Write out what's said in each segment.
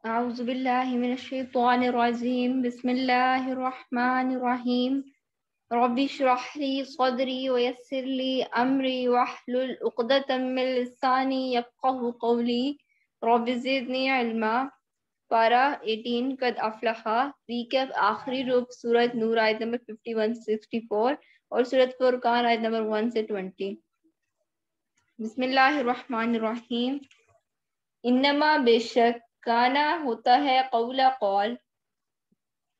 اعوذ باللہ من الشیطان الرجیم بسم اللہ الرحمن الرحیم رب اشرح لی صدری ویسر لی امری واحلل عقدۃ من لسانی یفقهوا قولی رب زدنی علما۔ پارہ 18 قد افلح، ریکیپ آخری رکو سورۃ نور آیت نمبر 51 سے 64 اور سورۃ فرقان آیت نمبر 1 سے 20۔ بسم اللہ الرحمن الرحیم۔ انما بے شک کانا ہوتا ہے قول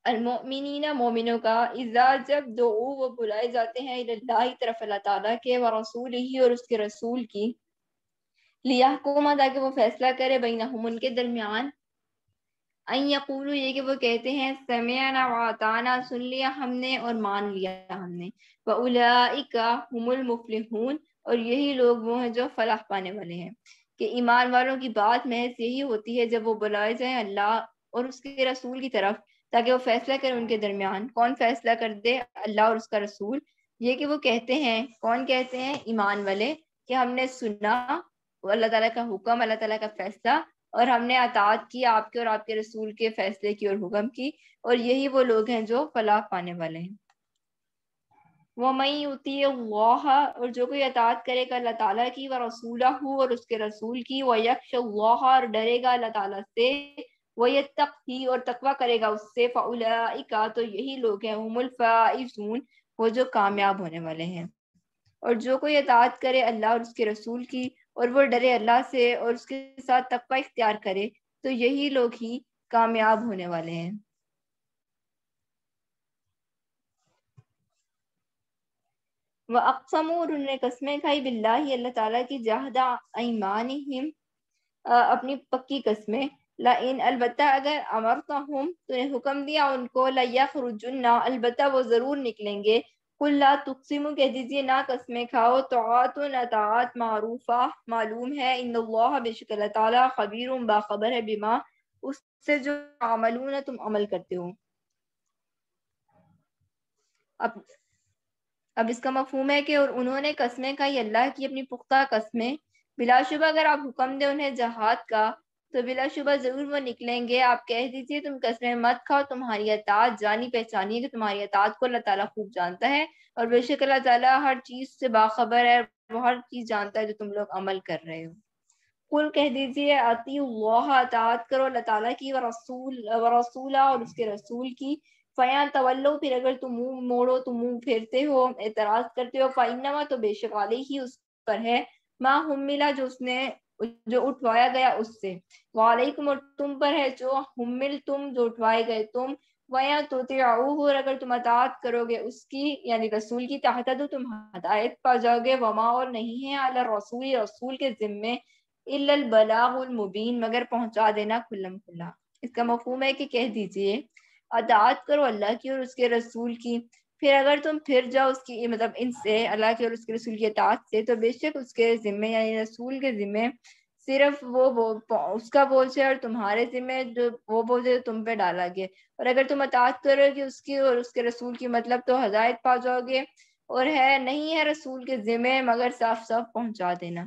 المؤمنین مومنوں کا اذا جب دعو وہ بلائے جاتے ہیں اللہ طرف اللہ تعالیٰ کے ورسولہ اور اس کے رسول کی، لیحکم تاکہ وہ فیصلہ کرے بینہم ان کے درمیان، ان یقولوا یہ کہ وہ کہتے ہیں سمعنا واطعنا سن لیا ہم نے اور مان لیا ہم نے، واولئک هم المفلحون اور یہی لوگ وہ ہیں جو فلاح پانے والے ہیں۔ کہ ایمان والوں کی بات محض یہی ہوتی ہے جب وہ بلائے جائیں اللہ اور اس کے رسول کی طرف تاکہ وہ فیصلہ کرے ان کے درمیان۔ کون فیصلہ کر دے؟ اللہ اور اس کا رسول۔ یہ کہ وہ کہتے ہیں، کون کہتے ہیں؟ ایمان والے، کہ ہم نے سنا اللہ تعالیٰ کا حکم، اللہ تعالیٰ کا فیصلہ، اور ہم نے اطاعت کی آپ کے اور آپ کے رسول کے فیصلے کی اور حکم کی، اور یہی وہ لوگ ہیں جو فلاح پانے والے ہیں۔ وَمَن يُطِیعِ اللَّهَ اور جو کوئی اطاعت کرے گا اللہ تعالیٰ کی، وَرَسُولَهُ اور اس کے رسول کی، وَيَخْشَ اللَّهَ اور ڈرے گا اللہ تعالیٰ سے، وَيَتَّقْهِ اور تقوی کرے گا اس سے، فَأُولَئِکَ تو یہی لوگ ہیں هُمُ الْفَائِزُونَ وہ جو کامیاب ہونے والے ہیں۔ اور جو کوئی اطاعت کرے اللہ اور اس کے رسول کی اور وہ ڈرے اللہ سے اور اس کے ساتھ تقوی اختیار کرے تو یہی لوگ ہی کامیاب ہونے والے ہیں۔ وَأَقْسَمُوا اور انہوں نے قسمیں کھائی باللہ اللہ تعالیٰ کی، جَہْدَ أَيْمَانِهِمْ اپنی پکی قسمیں، لَإِنْ البتہ اگر أَمَرْتَهُمْ تو نے حکم دیا ان کو، لَيَخْرُجُنَّ البتہ وہ ضرور نکلیں گے، قُلْ لَا تُقْسِمُوا کہہ دیجیے نہ قسمیں کھاؤ، طاعۃ اطاعت معروفہ معلوم ہے، ان اللہ بے شک اللہ تعالیٰ خبیر باخبر ہے، بما اس سے جو عملون تم عمل کرتے ہو۔ اب اس کا مفہوم ہے کہ اور انہوں نے قسمیں کھائی اللہ کی اپنی پختہ قسمیں، بلا شبہ اگر آپ حکم دیں انہیں جہاد کا تو بلا شبہ ضرور وہ نکلیں گے۔ آپ کہہ دیجئے تم قسمیں مت کھاؤ، تمہاری اطاعت جانی پہچانی ہے کہ تمہاری اطاعت کو اللہ تعالیٰ خوب جانتا ہے، اور بے شک اللہ تعالیٰ ہر چیز سے باخبر ہے، وہ ہر چیز جانتا ہے جو تم لوگ عمل کر رہے ہو۔ قل کہہ دیجئے اطیعوا اللہ اطاعت کرو اللہ تعالیٰ کی، ورسولہ اور اس کے رسول کی، فَإِن تولوا پھر اگر تم منہ موڑو، تم منہ پھیرتے ہو، اعتراض کرتے ہو، فَإِنَّمَا تو بے شک علیہ اس پر ہے، ما حملہ جو اٹھوایا گیا اس سے، وعلیکم اور تم پر ہے جو حملتم جو اٹھوائے گئے تم، وَإِن تُطِیعُوهُ اور اگر تم اطاعت کرو گے اس کی یعنی رسول کی، تہتدوا تم ہدایت پا جاؤ گے، وما اور نہیں ہے علی الرسول رسول کے ذمے الا البلاغ المبین مگر پہنچا دینا کھلم کھلا۔ اس کا مفہوم ہے کہ کہہ دیجئے اطاعت کرو اللہ کی اور اس کے رسول کی، پھر اگر تم پھر جاؤ اس کی مطلب ان سے اللہ کے اور اس کے رسول کی اطاعت سے، تو بے شک اس کے ذمے یعنی رسول کے ذمے صرف وہ اس کا بوجھ ہے، اور تمہارے ذمے جو وہ بوجھ ہے تم پہ ڈالا گیا، اور اگر تم اطاعت کرو گے اس کی اور اس کے رسول کی مطلب تو ہدایت پا جاؤ گے، اور ہے نہیں ہے رسول کے ذمے مگر صاف صاف پہنچا دینا۔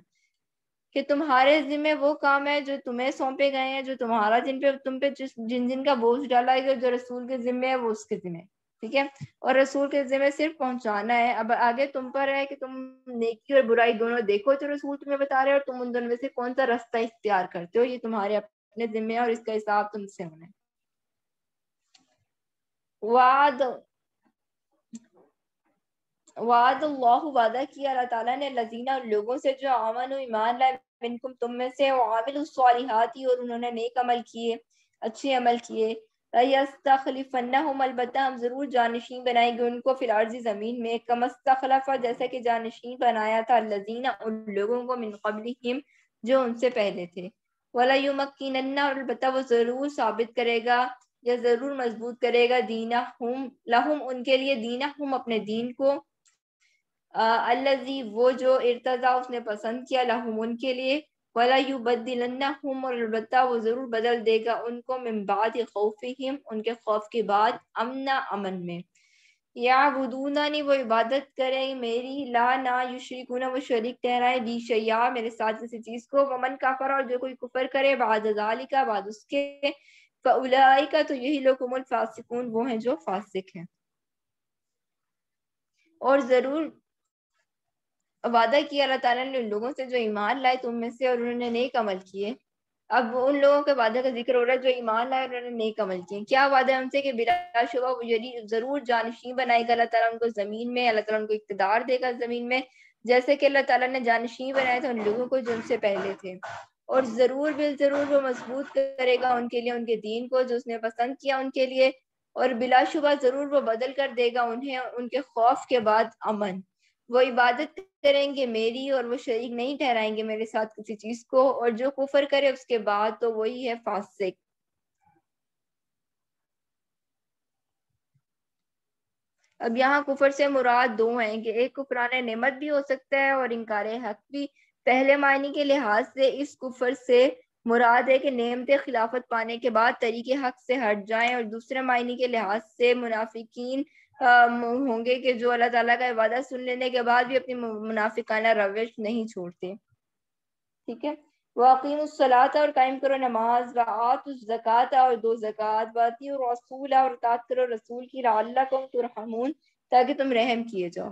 کہ تمہارے ذمے وہ کام ہے جو تمہیں سونپے گئے ہیں، جو تمہارا تم پہ جن کا بوجھ ڈالا گیا، جو رسول کے ذمے ہے وہ اس کے ذمے، ٹھیک ہے، اور رسول کے ذمے صرف پہنچانا ہے۔ اب آگے تم پر ہے کہ تم نیکی اور برائی دونوں دیکھو جو رسول تمہیں بتا رہے ہیں، اور تم ان دونوں میں سے کون سا رستہ اختیار کرتے ہو، یہ تمہارے اپنے ذمے ہے اور اس کا حساب تم سے ہونا ہے۔ وعد اللہ وعدہ کیا اللہ تعالیٰ نے الذین لوگوں سے جو آمنوا ایمان لائے، منکم تم میں سے، وعملوا الصالحات اور انہوں نے نیک عمل کیے، اچھے عمل کیے، لَيَسْتَخْلِفَنَّهُمْ البتہ ہم ضرور جانشین بنائیں گے ان کو فی الارض زمین میں، کما استخلف جیسا کہ جانشین بنایا تھا الذین ان لوگوں کو من قبلہم جو ان سے پہلے تھے، وَلَيُمَكِّنَنَّ اور البتہ وہ ضرور ثابت کرے گا یا ضرور مضبوط کرے گا دینہم لہم ان کے لیے، دینہم اپنے دین کو، الذی وہ جو ارتضی اس نے پسند کیا، لہم ان کے لیے، ولا یبدلنہم اور البتہ وہ ضرور بدل دے گا ان کو، من بعد خوفہم ان کے خوف کے بعد، امنا امن میں، یعبدوننی وہ عبادت کریں میری، لا نہ یشرکون وہ شریک ٹھہرائے، بی شیئا میرے ساتھ کسی چیز کو، ومن کافر اور جو کوئی کفر کرے بعد ذالک بعد اس کے، فاولئک تو یہی لوگ هم الفاسقون وہ ہیں جو فاسق ہیں۔ اور ضرور وعدہ کیا اللہ تعالیٰ نے ان لوگوں سے جو ایمان لائے تم میں سے اور انہوں نے نیک عمل کیے۔ اب ان لوگوں کے وعدے کا ذکر ہو رہا ہے جو ایمان لائے اور انہوں نے نیک عمل کیے۔ کیا وعدہ ہے ان سے کہ بلا شبہ وہ ضرور جانشین بنائے گا اللہ تعالیٰ ان کو زمین میں، اللہ تعالیٰ ان کو اقتدار دے گا زمین میں، جیسے کہ اللہ تعالیٰ نے جانشین بنائے تھے ان لوگوں کو جو ان سے پہلے تھے۔ اور ضرور بالضرور وہ مضبوط کرے گا ان کے لیے ان کے دین کو جو اس نے پسند کیا ان کے لیے، اور بلا شبہ ضرور وہ بدل کر دے گا انہیں ان کے خوف کے بعد امن۔ وہ عبادت کریں گے میری اور وہ شریک نہیں ٹھہرائیں گے میرے ساتھ کسی چیز کو، اور جو کفر کرے اس کے بعد تو وہی ہے فاسق۔ اب یہاں کفر سے مراد دو ہیں کہ ایک کفران نعمت بھی ہو سکتا ہے اور انکار حق بھی۔ پہلے معنی کے لحاظ سے اس کفر سے مراد ہے کہ نعمت خلافت پانے کے بعد طریق حق سے ہٹ جائیں، اور دوسرے معنی کے لحاظ سے منافقین ہوں گے کہ جو اللہ تعالیٰ کا وعدہ سن لینے کے بعد بھی اپنی منافقانہ روش نہیں چھوڑتے۔ ٹھیک ہے، واقیم الصلاۃ اور قائم کرو نماز، وآتوا الزکوٰۃ اور دو زکوٰۃ، واطیعوا الرسول اور اطاعت کرو رسول کی، لعلکم ترحمون تاکہ تم رحم کیے جاؤ۔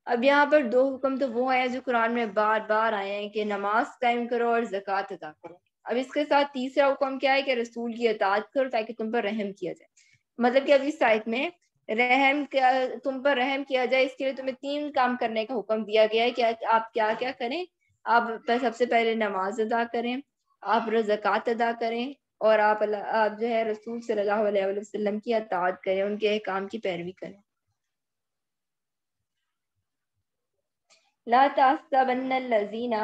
اب یہاں پر دو حکم تو وہ ہیں جو قرآن میں بار بار آئے ہیں کہ نماز قائم کرو اور زکوٰۃ ادا کرو۔ اب اس کے ساتھ تیسرا حکم کیا ہے کہ رسول کی اطاعت کرو تاکہ تم پر رحم کیا جائے۔ مطلب کہ اب اس آیت میں تم پر رحم کیا جائے اس کے لیے تمہیں تین کام کرنے کا حکم دیا گیا ہے کہ آپ کیا کیا کریں۔ آپ سب سے پہلے نماز ادا کریں، آپ زکوٰۃ ادا کریں، اور آپ جو ہے رسول صلی اللہ علیہ وسلم کی اطاعت کریں، ان کے احکام کی پیروی کریں۔ لا تحسبن الذین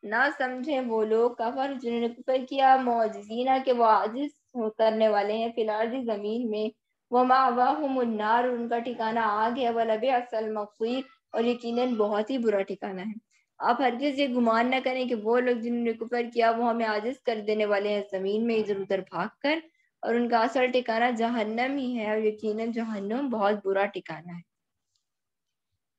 نہ سمجھیں وہ لوگ کفر جنہوں نے کفر کیا، معجزین کہ وہ عاجز کرنے والے ہیں فی الارض زمین میں، ومأواہم النار ان کا ٹھکانہ آگ ہے، ولبئس المصیر اور یقیناً بہت ہی برا ٹھکانہ ہے۔ آپ ہرگز یہ گمان نہ کریں کہ وہ لوگ جنہوں نے کفر کیا وہ ہمیں عاجز کر دینے والے ہیں زمین میں ادھر ادھر بھاگ کر، اور ان کا اصل ٹھکانہ جہنم ہی ہے، اور یقیناً جہنم بہت برا ٹھکانہ ہے۔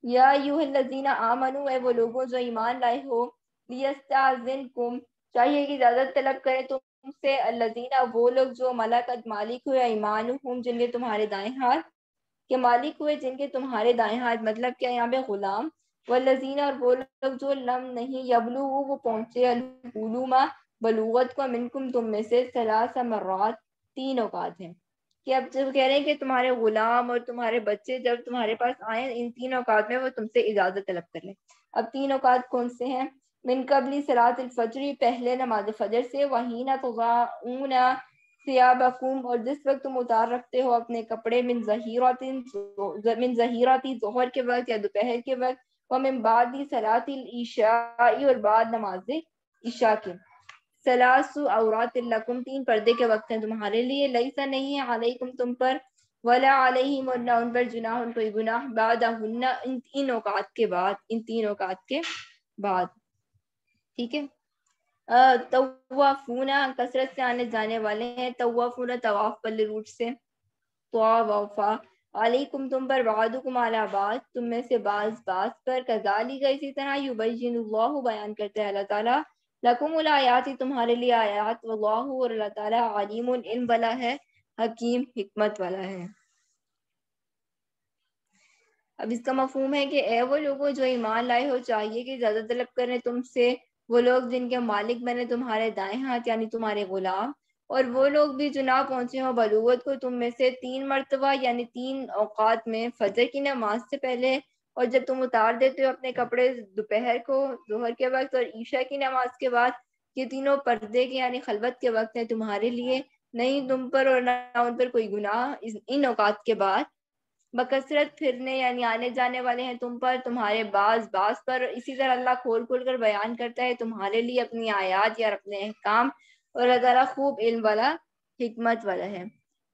یا ایھا الذین آمنوا اے وہ لوگوں جو ایمان لائے ہو، لیستاذنکم چاہیے کہ اجازت طلب کریں تم سے، الذین وہ لوگ جو ملکت مالک ہوئے ایمانہم جن کے تمہارے دائیں ہاتھ کے مالک ہوئے جن کے تمہارے دائیں ہاتھ، مطلب کیا یہاں پہ غلام، والذین اور وہ لوگ جو لم نہیں یبلغوا وہ پہنچے الحلم بلوغت کو، منکم تم میں سے، ثلاث مرات تین اوقات ہیں کہ اب جب کہہ رہے ہیں کہ تمہارے غلام اور تمہارے بچے جب تمہارے پاس آئیں ان تین اوقات میں وہ تم سے اجازت طلب کر لیں۔ اب تین اوقات کون سے ہیں؟ من قبل صلاۃ الفجر پہلے نماز فجر سے، وحین تضاعون ثیابکم اور جس وقت تم اتار رکھتے ہو اپنے کپڑے، من ظہیرات ظہر کے وقت یا دوپہر کے وقت، ومن بعد صلاۃ العشاء اور بعد نماز عشاء کے، ثلاث عورات لکم تین پردے کے وقت ہیں تمہارے لیے، لیسا نہیں ہے علیکم تم پر، ولا علیہم اور نہ ان پر جناح کوئی گناہ، بعدہن ان تین اوقات کے بعد، ان تین اوقات کے بعد۔ ٹھیک ہے، طوافون کثرت سے آنے جانے والے ہیں، طوافون طواف پلے روٹ سے، طوافا علیکم تم پر، بعضکم علی بعض تم میں سے بعض پر، کذالک اسی طرح، یبین اللہ بیان کرتے ہیں اللہ تعالیٰ، لکم الآیات تمہارے لیے آیات، واللہ اور اللہ تعالیٰ علیم علم والا ہے، حکیم حکمت والا ہے۔ اب اس کا مفہوم ہے کہ اے وہ لوگوں جو ایمان لائے ہو چاہیے کہ اجازت طلب کریں تم سے وہ لوگ جن کے مالک بنے تمہارے دائیں ہاتھ یعنی تمہارے غلام، اور وہ لوگ بھی جو نہ پہنچے ہوں بلوغت کو تم میں سے، تین مرتبہ یعنی تین اوقات میں، فجر کی نماز سے پہلے، اور جب تم اتار دیتے ہو اپنے کپڑے دوپہر کو ظہر کے وقت، اور عشاء کی نماز کے بعد، یہ تینوں پردے کے یعنی خلوت کے وقت ہیں تمہارے لیے، نہیں تم پر اور نہ ان پر کوئی گناہ ان اوقات کے بعد، بکثرت پھرنے یعنی آنے جانے والے ہیں تم پر، تمہارے بعض پر۔ اسی طرح اللہ کھول کھول کر بیان کرتا ہے تمہارے لیے اپنی آیات یا اپنے احکام، اور اللہ تعالیٰ خوب علم والا حکمت والا ہے۔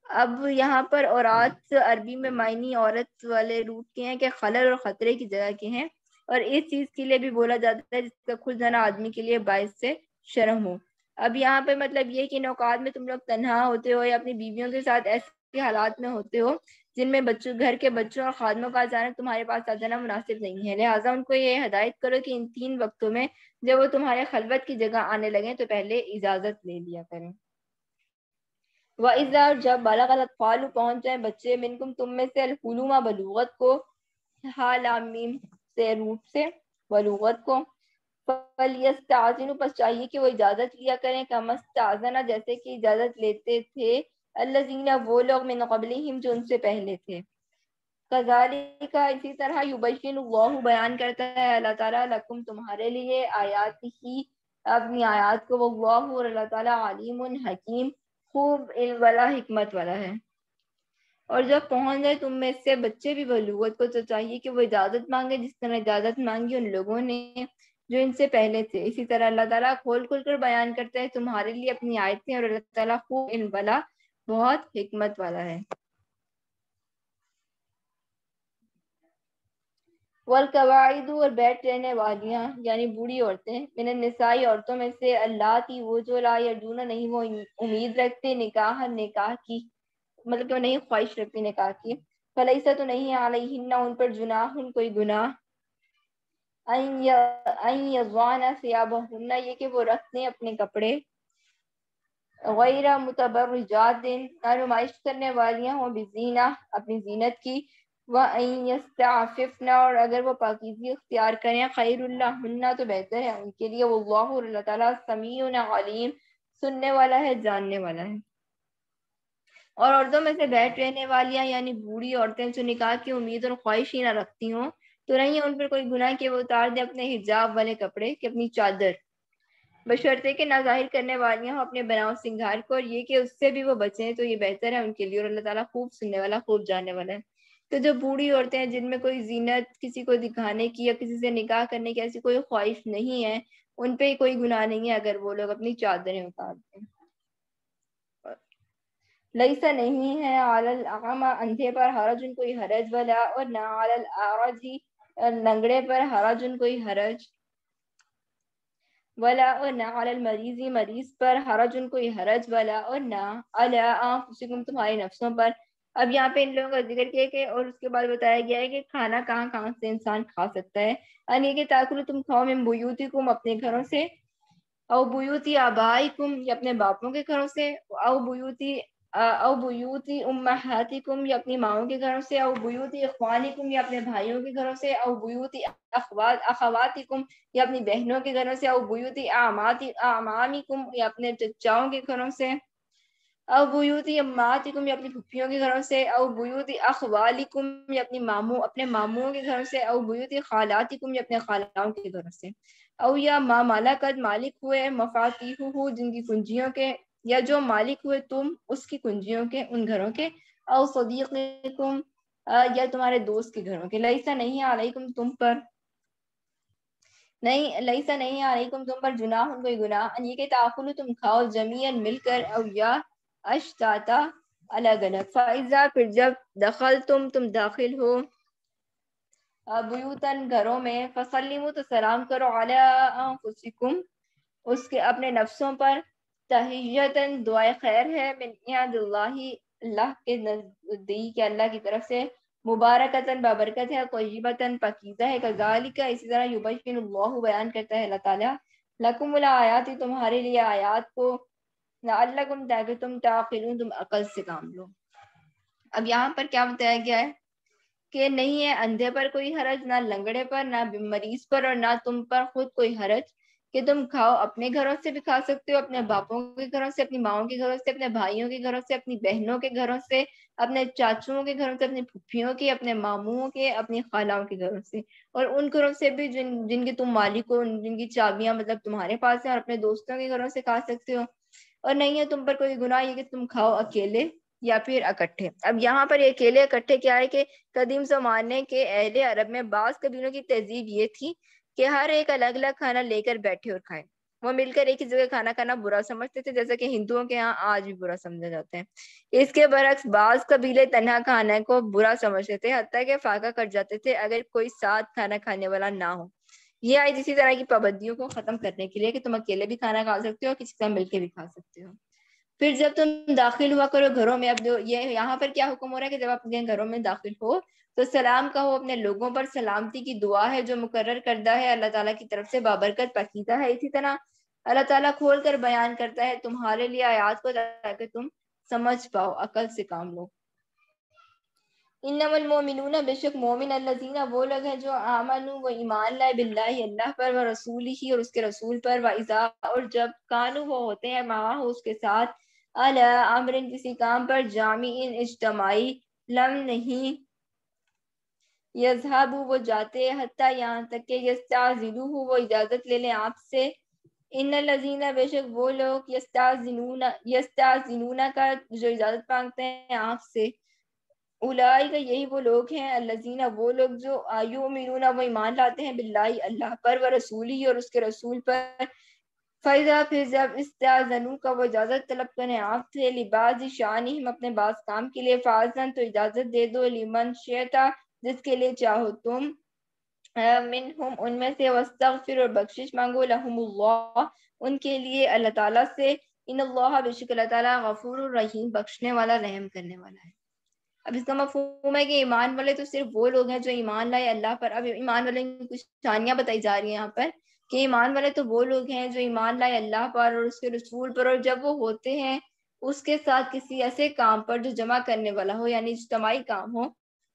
اب یہاں پر اورات عربی میں معنی عورت والے روٹ کے ہیں کہ خلل اور خطرے کی جگہ کے ہیں، اور اس چیز کے لیے بھی بولا جاتا ہے جس کا کھل جانا آدمی کے لیے باعث سے شرم ہو۔ اب یہاں پہ مطلب یہ کہ ان اوقات میں تم لوگ تنہا ہوتے ہو یا اپنی بیویوں کے ساتھ ایسے ایسے حالات میں ہوتے ہو جن میں گھر کے بچوں اور خادموں کا اچانک تمہارے پاس آ جانا مناسب نہیں ہے، لہٰذا ان کو یہ ہدایت کرو کہ ان 3 وقتوں میں جب وہ تمہارے خلوت کی جگہ آنے لگیں تو پہلے اجازت لے لیا کریں۔ وَإِذَا، اور جب بلغ الاطفال پہنچ جائیں بچے، منکم تم میں سے، الحلوم بلوغت کو، لام میم سے روٹ سے بلوغت کو، فَلْيَسْتَأْذِنُوا، پس چاہیے کہ وہ اجازت لیا کریں، کما استأذن، جیسے کہ اجازت لیتے تھے، الذین، وہ لوگ، من قبلہم، جو ان سے پہلے تھے۔ کذالک، اسی طرح، یبین اللہ، بیان کرتا ہے اللہ تعالیٰ، لکم، تمہارے لیے، آیات ہی، اپنی آیات کو، واللہ، اور اللہ تعالیٰ، علیم حکیم، خوب علم والا، حکمت والا ہے۔ اور جب پہنچ جائے تم میں سے بچے بھی بلوغت کو، تو چاہیے کہ وہ اجازت مانگے جس طرح اجازت مانگی ان لوگوں نے جو ان سے پہلے تھے۔ اسی طرح اللہ تعالیٰ کھول کھول کر بیان کرتا ہے تمہارے لیے اپنی آیتیں، اور اللہ تعالیٰ خوب علم والا، بہت حکمت والا ہے۔ والقواعد، اور بیٹھ رہنے والیاں یعنی بوڑھی عورتیں، من النساء، عورتوں میں سے، اللاتی، وہ جو، لا یرجون، نہیں وہ امید رکھتے، نکاح کی، مطلب کہ وہ نہیں خواہش رکھتی نکاح کی، فلیسا، تو نہیں، علیہن، ان پر، جناح، کوئی گناہ، ان یضعن ثیابہن، یہ کہ وہ رکھ دیں اپنے کپڑے، غیر متبرجات، نہ نمائش کرنے والیاں ہوں، بزینہ، اپنی زینت کی، وَأَن يَسْتَعْفِفْنَ، اور اگر وہ پاکیزگی اختیار کریں، خیر لہن، تو بہتر ہے ان کے لیے، واللہ، اور اللہ تعالیٰ، سمیع علیم، سننے والا ہے، جاننے والا ہے۔ اور عورتوں میں سے بیٹھ رہنے والیاں یعنی بوڑھی عورتیں جو نکاح کی امید اور خواہش ہی نہ رکھتی ہوں، تو نہیں ہے ان پر کوئی گناہ کہ وہ اتار دیں اپنے حجاب والے کپڑے، کہ اپنی چادر، بشرطے کہ نہ ظاہر کرنے والیاں ہوں اپنے بناؤ سنگھار کو، اور یہ کہ اس سے بھی وہ بچیں تو یہ بہتر ہے ان کے لیے، اور اللہ تعالیٰ خوب سننے والا، خوب جاننے والا ہے۔ تو جو بوڑھی عورتیں ہیں جن میں کوئی زینت کسی کو دکھانے کی یا کسی سے نکاح کرنے کی ایسی کوئی خواہش نہیں ہے، ان پہ کوئی گناہ نہیں ہے اگر وہ لوگ اپنی چادریں اتار دیں۔ لیسا، نہیں ہے، علی الاعمى، اندھے پر، حرج، کوئی حرج، ولا، اور نہ، علی الاعرج، لنگڑے پر، حرج، کوئی حرج، ولا، اور نہ، علی المریض، مریض پر، حرج، کوئی حرج، ولا، اور نہ، علی انفسکم، تمہاری نفسوں پر۔ اب یہاں پہ ان لوگوں کا ذکر کیا کہ اور اس کے بعد بتایا گیا ہے کہ کھانا کہاں کہاں سے انسان کھا سکتا ہے، یعنی کہ تاکلوا، تم کھاؤ، من بیوتکم، اپنے گھروں سے، او بیوتی آبائکم، یا اپنے باپوں کے گھروں سے، او بیوتی امہاتکم، یا اپنی ماؤں کے گھروں سے، او بیوتی اخوانکم، یا اپنے بھائیوں کے گھروں سے، او بیوتی اخواتکم، یا اپنی بہنوں کے گھروں سے، او بیوتی اعمامکم، یا اپنے چچاؤں کے گھروں سے، او بیوتی اماتکم، یا اپنی پھپھیوں کے گھروں سے، او بیوتی اخوالکم، یا اپنے ماموں کے گھروں سے، او بیوتی خالاتکم، یا اپنے خالاؤں کے گھروں سے، او یا ما ملکت، مالک ہوئے، مفاتیحہ، جن کی کنجیوں کے، یا جو مالک ہوئے تم اس کی کنجیوں کے، ان گھروں کے، او صدیقکم، یا تمہارے دوست کے گھروں کے، لیسا، نہیں ہے، علیکم، تم پر، نہیں، لیسا، نہیں ہے، علیکم، تم پر، جناح، کوئی گناہ، یہ کہ تاکلوا، تم کھاؤ، جمیعاً، مل کر، او یا اشتاتا، الگ الگ، فائزہ، پھر جب، تم داخل ہو، بیوتن، گھروں میں، فسلموا، تو سلام کرو، علی انفسکم، اس کے اپنے نفسوں پر، تحیتاً، دعائے خیر ہے، من عند اللہ، اللہ کے نزدیک، اللہ کی طرف سے، مبارکتاً، بابرکت ہے، طیبتاً، پاکیزہ ہے، کذالک، اسی طرح، یبین اللہ، بیان کرتا ہے اللہ تعالیٰ، لکم الآیات، تمہارے لیے آیات کو، لعلکم، تاکہ تم تعقلون، تم عقل سے کام لو۔ اب یہاں پر کیا بتایا گیا ہے کہ نہیں ہے اندھے پر کوئی حرج، نہ لنگڑے پر، نہ مریض پر، اور نہ تم پر خود کوئی حرج، کہ تم کھاؤ، اپنے گھروں سے بھی کھا سکتے ہو، اپنے باپوں کے گھروں سے، اپنی ماؤں کے گھروں سے، اپنے بھائیوں کے گھروں سے، اپنی بہنوں کے گھروں سے، اپنے چاچوؤں کے گھروں سے، اپنی پھپھیوں کے، اپنے ماموں کے، اپنی خالاؤں کے گھروں سے، اور ان گھروں سے بھی جن کے تم مالک ہو، جن کی چابیاں مطلب تمہارے پاس ہیں، اور اپنے دوستوں کے گھروں سے کھا سکتے ہو، اور نہیں ہے تم پر کوئی گناہ یہ کہ تم کھاؤ اکیلے یا پھر اکٹھے۔ اب یہاں پر اکیلے اکٹھے کیا ہے کہ قدیم زمانے کے اہل عرب میں بعض قبیلوں کی تہذیب یہ تھی کہ ہر ایک الگ الگ کھانا لے کر بیٹھے اور کھائے، وہ مل کر ایک ہی جگہ کھانا کھانا برا سمجھتے تھے، جیسا کہ ہندوؤں کے ہاں آج بھی برا سمجھا جاتا ہے۔ اس کے برعکس بعض قبیلے تنہا کھانے کو برا سمجھتے تھے، حتیٰ کہ فاقہ کٹ جاتے تھے اگر کوئی ساتھ کھانا کھانے والا نہ ہو۔ یہ آئی اسی طرح کی پابندیوں کو ختم کرنے کے لیے کہ تم اکیلے بھی کھانا کھا سکتے ہو اور کسی سے مل کے بھی کھا سکتے ہو۔ پھر جب تم داخل ہوا کرو گھروں میں، اب یہ یہاں پر کیا حکم ہو رہا ہے کہ جب آپ اپنے گھروں میں داخل ہو تو سلام کہو اپنے لوگوں پر، سلامتی کی دعا ہے جو مقرر کردہ ہے اللہ تعالیٰ کی طرف سے، بابرکت پاکیزہ ہے۔ اسی طرح اللہ تعالیٰ کھول کر بیان کرتا ہے تمہارے لیے آیات کو تاکہ تم سمجھ پاؤ، عقل سے کام لو۔ انما المؤمنون، بے شک مومن، الذین وہ لوگ ہیں جو آمنوا وہ ایمان لائے، باللہ اللہ پر، و رسولہ اور اس کے رسول پر، و اذا اور جب کانوا وہ ہوتے ہیں معہ اس کے ساتھ، علی امر کسی کام پر، جامع اجتماعی، لم نہیں یذہبوا وہ جاتے، حتیٰ یہاں تک کہ یستأذنوہ وہ اجازت لے لیں آپ سے، ان الذین بے شک وہ لوگ یستأذنون کا جو اجازت مانگتے ہیں آپ سے، اولئک یہی وہ لوگ ہیں، الذین وہ لوگ جو یؤمنون وہ ایمان لاتے ہیں، باللہ اللہ پر، و رسولہ اور اس کے رسول پر، فَإِذَا پھر جب استأذنوا کا وہ اجازت طلب کریں آپ سے، لبعض شأنہم اپنے بعض کام کے لیے، فأذن تو اجازت دے دو، لمن شئت جس کے لیے چاہو تم، منہم ان میں سے، واستغفر اور بخشش مانگو، لہم اللہ ان کے لیے اللہ تعالیٰ سے، ان اللہ بے شک اللہ تعالیٰ غفور الرحیم بخشنے والا رحم کرنے والا ہے۔ اب اس کا مفہوم ہے کہ ایمان والے تو صرف وہ لوگ ہیں جو ایمان لائے اللہ پر۔ اب ایمان والے کی کچھ شانیاں بتائی جا رہی ہیں یہاں پر کہ ایمان والے تو وہ لوگ ہیں جو ایمان لائے اللہ پر اور اس کے رسول پر، اور جب وہ ہوتے ہیں اس کے ساتھ کسی ایسے کام پر جو جمع کرنے والا ہو، یعنی اجتماعی کام ہو،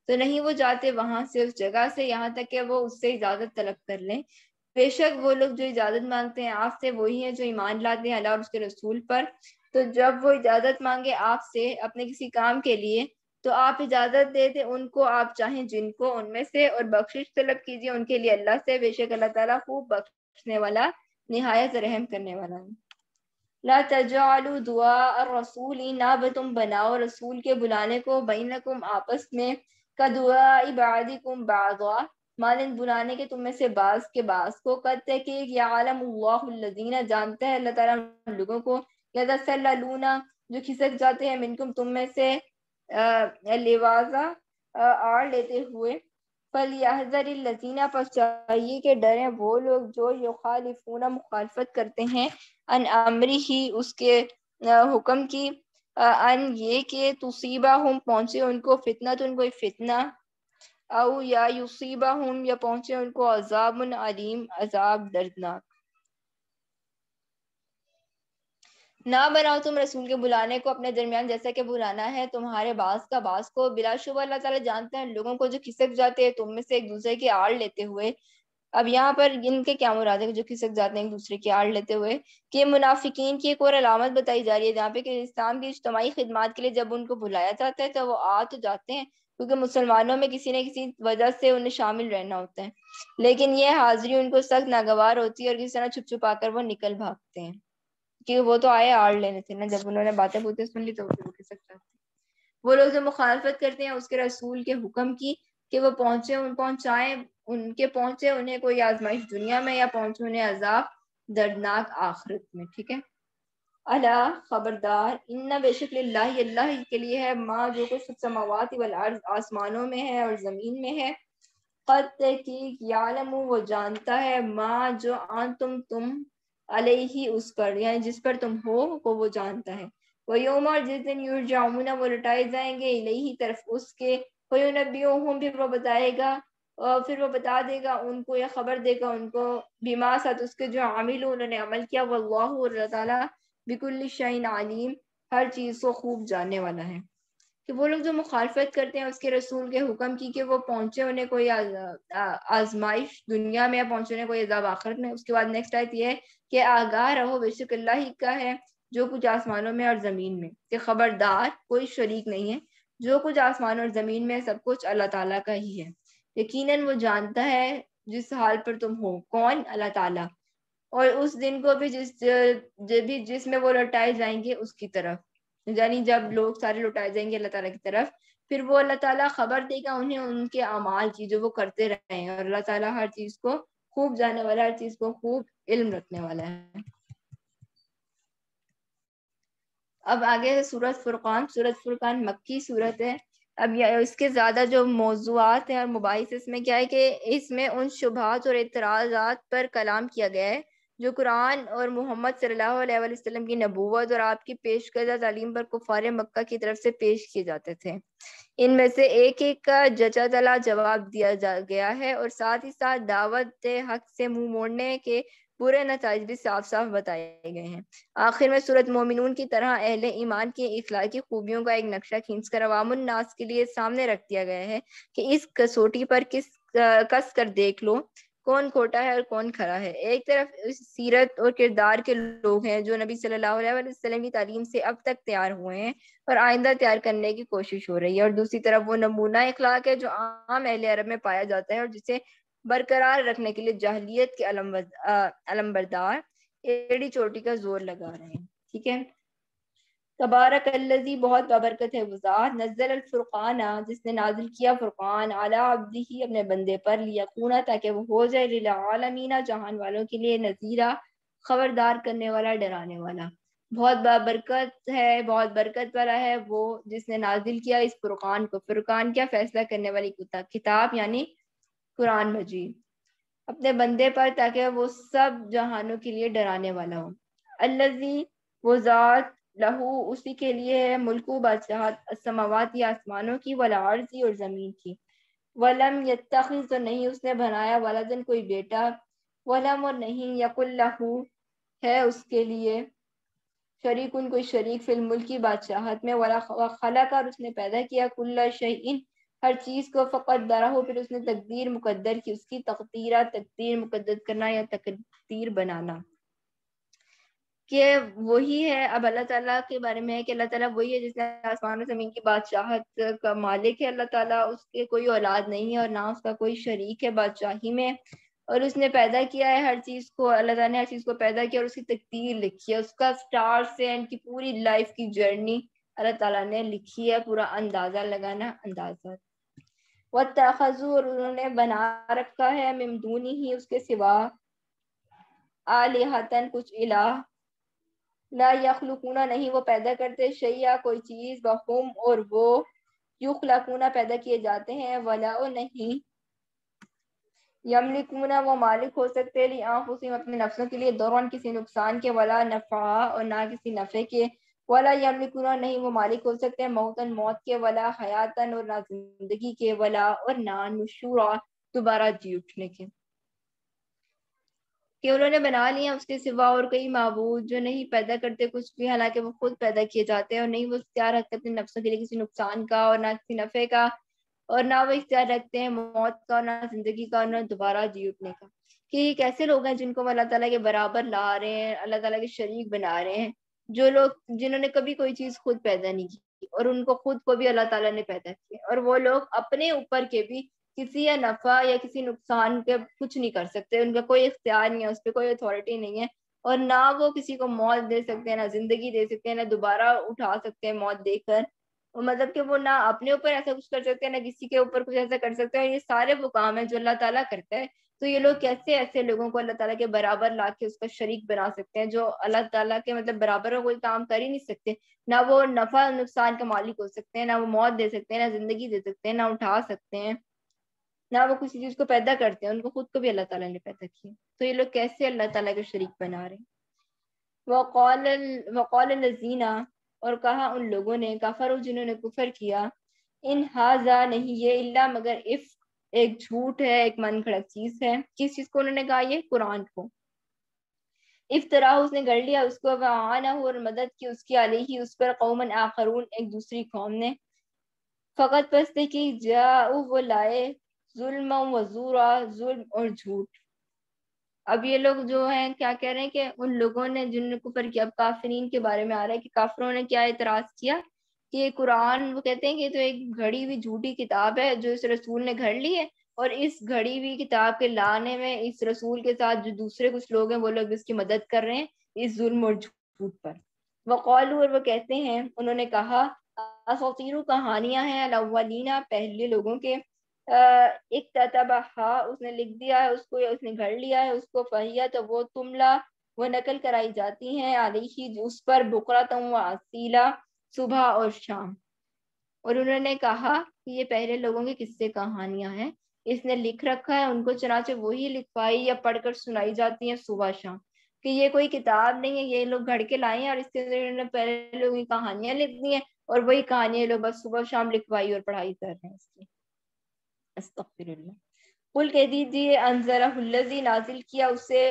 تو نہیں وہ جاتے وہاں سے اس جگہ سے یہاں تک کہ وہ اس سے اجازت طلب کر لیں۔ بے شک وہ لوگ جو اجازت مانگتے ہیں آپ سے وہی ہیں جو ایمان لاتے ہیں اللہ اور اس کے رسول پر۔ تو جب وہ اجازت مانگے آپ سے اپنے کسی کام کے لیے تو آپ اجازت دے دیں ان کو، آپ چاہیں جن کو ان میں سے، اور بخشش طلب کیجیے ان کے لیے اللہ سے، بے شک اللہ تعالیٰ خوب بخشنے والا نہایت رحم کرنے والا ہے۔ لا تجعلوا دعاء الرسول، نہ تم بناؤ رسول کے بلانے کو، بینکم آپس میں، کا دعاء بعضکم بعضا مانند بلانے کے تم میں سے بعض کے بعض کو، قد تحقیق یعلم اللہ الذین جانتا ہے اللہ تعالیٰ لوگوں کو، یتسللون جو کھسک جاتے ہیں، منکم تم میں سے، لواذا آڑ لیتے ہوئے، فَلْيَحْذَرِ الَّذِينَ پس چاہیے کہ ڈریں وہ لوگ جو یخالفون مخالفت کرتے ہیں، ان امری ہی اس کے حکم کی، ان یہ کہ تصیبہم پہنچے ان کو فتنہ ان کوئی فتنہ، او یا یصیبہم یا پہنچے ان کو عذاب علیم عذاب دردناک۔ نہ بناؤ تم رسول کے بلانے کو اپنے درمیان جیسا کہ بلانا ہے تمہارے بعض کا بعض کو، بلا شبہ اللہ تعالیٰ جانتے ہیں لوگوں کو جو کھسک جاتے ہیں تم میں سے ایک دوسرے کی آڑ لیتے ہوئے۔ اب یہاں پر ان کے کیا مراد ہے جو کھسک جاتے ہیں ایک دوسرے کی آڑ لیتے ہوئے، کہ منافقین کی ایک اور علامت بتائی جا رہی ہے جہاں پہ کہ اسلام کی اجتماعی خدمات کے لیے جب ان کو بلایا جاتا ہے تو وہ آ تو جاتے ہیں کیونکہ مسلمانوں میں کسی نہ کسی وجہ سے انہیں شامل رہنا ہوتا ہے، لیکن یہ حاضری ان کو سخت ناگوار ہوتی ہے اور کسی طرح چھپ چھپا کر وہ نکل بھاگتے ہیں، کہ وہ تو آئے آڑ لینے تھے نا، جب انہوں نے باتیں بوتیں سن لی تو وہ کھسک جاتے ہیں۔ وہ لوگ جو مخالفت کرتے ہیں اس کے رسول کے حکم کی کہ وہ پہنچائیں ان کے پہنچے انہیں کوئی آزمائش دنیا میں یا پہنچے انہیں عذاب دردناک آخرت میں، ٹھیک ہے۔ اللہ خبردار، ان بے شک اللہ اللہ کے لیے ہے، ماں جو کچھ سماوات والارض آسمانوں میں ہے اور زمین میں ہے، قد تحقیق یعلم وہ جانتا ہے، ماں جو تم علیہ اس پر یعنی جس پر تم ہو وہ جانتا ہے، ویوم اور جس دن یرجعون وہ لٹائے جائیں گے الیہ طرف اس کے، فینبئہم پھر وہ بتائے گا، اور پھر وہ بتا دے گا ان کو یا خبر دے گا ان کو، بما ساتھ اس کے جو عاملون انہوں نے عمل کیا، واللہ اور اللہ تعالیٰ بکل شیء علیم ہر چیز کو خوب جاننے والا ہے۔ کہ وہ لوگ جو مخالفت کرتے ہیں اس کے رسول کے حکم کی کہ وہ پہنچے انہیں کوئی آزمائش دنیا میں یا پہنچے انہیں کوئی عذاب آخرت میں، اس کے بعد نیکسٹ آیت یہ ہے کہ آگاہ رہو بے شک اللہ ہی کا ہے جو کچھ آسمانوں میں اور زمین میں، کہ خبردار کوئی شریک نہیں ہے، جو کچھ آسمان اور زمین میں سب کچھ اللہ تعالیٰ کا ہی ہے، یقیناً وہ جانتا ہے جس حال پر تم ہو، کون؟ اللہ تعالیٰ، اور اس دن کو بھی جس میں وہ لوٹائے جائیں گے اس کی طرف، یعنی جب لوگ سارے لوٹائے جائیں گے اللہ تعالیٰ کی طرف، پھر وہ اللہ تعالیٰ خبر دے گا انہیں ان کے اعمال کی جو وہ کرتے رہے ہیں، اور اللہ تعالیٰ ہر چیز کو خوب جاننے والا، ہر چیز کو خوب علم رکھنے والا ہے۔ اب آگے ہے سورۃ فرقان۔ سورۃ فرقان مکی سورت ہے۔ اب اس کے زیادہ جو موضوعات ہیں اور مباحث اس میں کیا ہے کہ اس میں ان شبہات اور اعتراضات پر کلام کیا گیا ہے جو قرآن اور محمد صلی اللہ علیہ وسلم کی نبوت اور آپ کی پیش کردہ تعلیم پر کفار مکہ کی طرف سے پیش کیے جاتے تھے۔ ان میں سے ایک ایک کا جچا تلا جواب دیا گیا ہے، اور ساتھ ہی ساتھ دعوت حق سے منہ موڑنے کے برے نتائج بھی صاف صاف بتائے گئے ہیں۔ آخر میں سورۃ مومنون کی طرح اہل ایمان کی اخلاقی خوبیوں کا ایک نقشہ کھینچ کر عوام الناس کے لیے سامنے رکھ دیا گیا ہے کہ اس کسوٹی پر کس کر دیکھ لو کون کھوٹا ہے اور کون کھرا ہے۔ ایک طرف اس سیرت اور کردار کے لوگ ہیں جو نبی صلی اللہ علیہ وسلم کی تعلیم سے اب تک تیار ہوئے ہیں اور آئندہ تیار کرنے کی کوشش ہو رہی ہے، اور دوسری طرف وہ نمونہ اخلاق ہے جو عام اہل عرب میں پایا جاتا ہے اور جسے برقرار رکھنے کے لیے جاہلیت کے علمبردار ایڑی چوٹی کا زور لگا رہے ہیں۔ ٹھیک ہے، تبارک الذی، بہت بابرکت ہے وہ ذات، نزل الفرقان، جس نے نازل کیا فرقان، علی عبدہ، اپنے بندے پر، لیکونا، تاکہ وہ ہو جائے للعالمین، جہان والوں کے لیے، نذیرا، خبردار کرنے والا، ڈرانے والا۔ بہت بابرکت ہے، بہت برکت والا ہے وہ جس نے نازل کیا اس فرقان کو۔ فرقان کیا؟ فیصلہ کرنے والی کتاب، یعنی قرآن مجید، اپنے بندے پر تاکہ وہ سب جہانوں کے لیے ڈرانے والا ہو۔ الذی، وہ ذات، لہو، اسی کے لیے ہے، ملکو، بادشاہت، السماوات، آسمانوں کی، والارض، اور زمین کی۔ ولم یتخذ، تو نہیں اس نے بنایا، ولدن، کوئی بیٹا، ولم، اور نہیں، یقل، لہو، ہے اس کے لیے، شریکن، کوئی شریک، فی الملک، کی بادشاہت میں، خلق، اور اس نے پیدا کیا، کل شیء، ہر چیز کو، فقدرہ، پھر اس نے تقدیر مقدر کی، اس کی تقدیرہ، تقدیر مقدر کرنا یا تقدیر بنانا، کہ وہی ہے۔ اب اللہ تعالیٰ کے بارے میں ہے کہ اللہ تعالیٰ وہی ہے جس نے آسمان و زمین کی بادشاہت کا مالک ہے۔ اللہ تعالیٰ، اس کے کوئی اولاد نہیں ہے اور نہ اس کا کوئی شریک ہے بادشاہی میں، اور اس نے پیدا کیا ہے ہر چیز کو۔ اللہ تعالیٰ نے ہر چیز کو پیدا کیا اور اس کی تقدیر لکھی ہے، اس کا سٹار سے اینڈ کی پوری لائف کی جرنی اللہ تعالیٰ نے لکھی ہے، پورا اندازہ لگانا اندازہ۔ وَاتَّخَذُوا، اور انہوں نے بنا رکھا ہے، مِن دونہ، اس کے سوا، آلہۃ، کچھ الہ، لا یخلقون، نہیں وہ پیدا کرتے، شیئا، کوئی چیز، وہم، اور وہ، یخلقون، پیدا کیے جاتے ہیں، ولا، نہیں، یملکون، وہ مالک ہو سکتے، لانفسہم، اپنے نفسوں کے لیے، ضررن، کسی نقصان کے، ولا نفعا، اور نہ کسی نفع کے، ولا یملکون، نہیں وہ مالک ہو سکتے، موتن، موت کے، ولا حیاتن، اور نہ زندگی کے، ولا، اور نہ نشورا، دوبارہ جی اٹھنے کے، کہ انہوں نے بنا لیا اس کے سوا اور کئی معبود جو نہیں پیدا کرتے کچھ بھی، حالانکہ وہ خود پیدا کیے جاتے ہیں، اور نہیں وہ اختیار رکھتے اپنے نفسوں کے لیے کسی نقصان کا اور نہ کسی نفع کا، اور نہ وہ اختیار رکھتے ہیں موت کا اور نہ زندگی کا اور نہ دوبارہ جی اٹھنے کا۔ کہ یہ کیسے لوگ ہیں جن کو وہ اللہ تعالیٰ کے برابر لا رہے ہیں، اللہ تعالیٰ کے شریک بنا رہے ہیں، جو لوگ جنہوں نے کبھی کوئی چیز خود پیدا نہیں کی اور ان کو خود کو بھی اللہ تعالیٰ نے پیدا کیا، اور وہ لوگ اپنے اوپر کے بھی کسی یا نفع یا کسی نقصان کے کچھ نہیں کر سکتے، ان کا کوئی اختیار نہیں ہے، اس پہ کوئی اتھارٹی نہیں ہے، اور نہ وہ کسی کو موت دے سکتے ہیں، نہ زندگی دے سکتے ہیں، نہ دوبارہ اٹھا سکتے ہیں موت دے کر، مطلب کہ وہ نہ اپنے اوپر ایسا کچھ کر سکتے ہیں نہ کسی کے اوپر کچھ ایسا کر سکتے ہیں، اور یہ سارے وہ کام ہیں جو اللہ تعالیٰ کرتا ہے۔ تو یہ لوگ کیسے ایسے لوگوں کو اللہ تعالیٰ کے برابر لا کے اس کا شریک بنا سکتے ہیں جو اللہ تعالیٰ کے مطلب برابر کا کوئی کام کر ہی نہیں سکتے، نہ وہ نفع نقصان کا مالک ہو سکتے ہیں، نہ وہ موت دے سکتے ہیں، نہ زندگی دے سکتے ہیں، نہ اٹھا سکتے ہیں، نہ وہ کسی چیز کو پیدا کرتے ہیں، ان کو خود کو بھی اللہ تعالیٰ نے پیدا کیا، تو یہ لوگ کیسے اللہ تعالیٰ کے شریک بنا رہے ہیں۔ وقال الذین، اور کہا ان لوگوں نے، کفروا، جنہوں نے کفر کیا، ان ھذا، نہیں یہ، الا، مگر، ایک جھوٹ ہے، ایک من گھڑت چیز ہے۔ کس چیز کو انہوں نے کہا؟ یہ قرآن کو۔ افطرا، اس نے گڑھ لیا اس کو، وعانہ، اور مدد کی اس کی، علیہ، اس پر، قوم آخرون، ایک دوسری قوم نے، فقط پس کہ جاؤ، وہ لائے، ظلم و زورا، ظلم اور جھوٹ۔ اب یہ لوگ جو ہیں کیا کہہ رہے ہیں کہ ان لوگوں نے جن نے کفر کیا، اب کافرین کے بارے میں آ رہا ہے کہ کافروں نے کیا اعتراض کیا کہ یہ قرآن، وہ کہتے ہیں کہ یہ تو ایک گھڑی ہوئی جھوٹی کتاب ہے جو اس رسول نے گھڑ لی ہے، اور اس گھڑی ہوئی کتاب کے لانے میں اس رسول کے ساتھ جو دوسرے کچھ لوگ ہیں وہ لوگ اس کی مدد کر رہے ہیں اس ظلم اور جھوٹ پر۔ وقالو، اور وہ کہتے ہیں، انہوں نے کہا، اساطیر، کہانیاں ہیں، الاولین، پہلے لوگوں کے، اکتتبہا، اس نے لکھ دیا ہے اس کو یا اس نے گھڑ لیا ہے اس کو، فہیہ، تو وہ تملا، وہ نقل کرائی جاتی ہیں، علیہ، اس پر، بکرۃ و اصیلا، صبح اور شام۔ اور انہوں نے کہا کہ یہ پہلے لوگوں کی قصے کہانیاں ہیں، اس نے لکھ رکھا ہے ان کو، چنانچہ وہی لکھوائی یا پڑھ کر سنائی جاتی ہیں صبح شام۔ کہ یہ کوئی کتاب نہیں ہے، یہ لوگ گھڑ کے لائے ہیں اور اس کے اندر انہوں نے پہلے لوگوں کی کہانیاں لکھ دی ہیں اور وہی کہانیاں لوگ بس صبح شام لکھوائی اور پڑھائی کر رہے ہیں اس کی. استغفر اللہ. قل کہہ دیجیے انزلہ الذی، نازل کیا اسے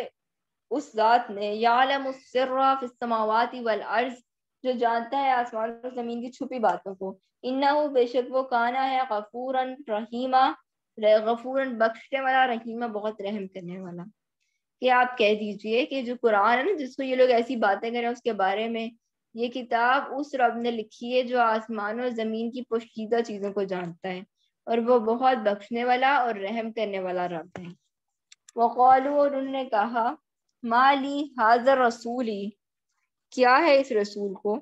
اس ذات نے، یعلم السر فی السماوات والارض، جو جانتا ہے آسمان اور زمین کی چھپی باتوں کو. انہ، بے شک وہ، کانا ہے، غفورا رحیما، غفورا بخشنے والا، رحیمہ بہت رحم کرنے والا. کہ آپ کہہ دیجئے کہ جو قرآن ہے نا، جس کو یہ لوگ ایسی باتیں کریں اس کے بارے میں، یہ کتاب اس رب نے لکھی ہے جو آسمان اور زمین کی پوشیدہ چیزوں کو جانتا ہے، اور وہ بہت بخشنے والا اور رحم کرنے والا رب ہے. وقالوا، اور انہوں نے کہا، ما لی حاضر رسولی، کیا ہے اس رسول کو،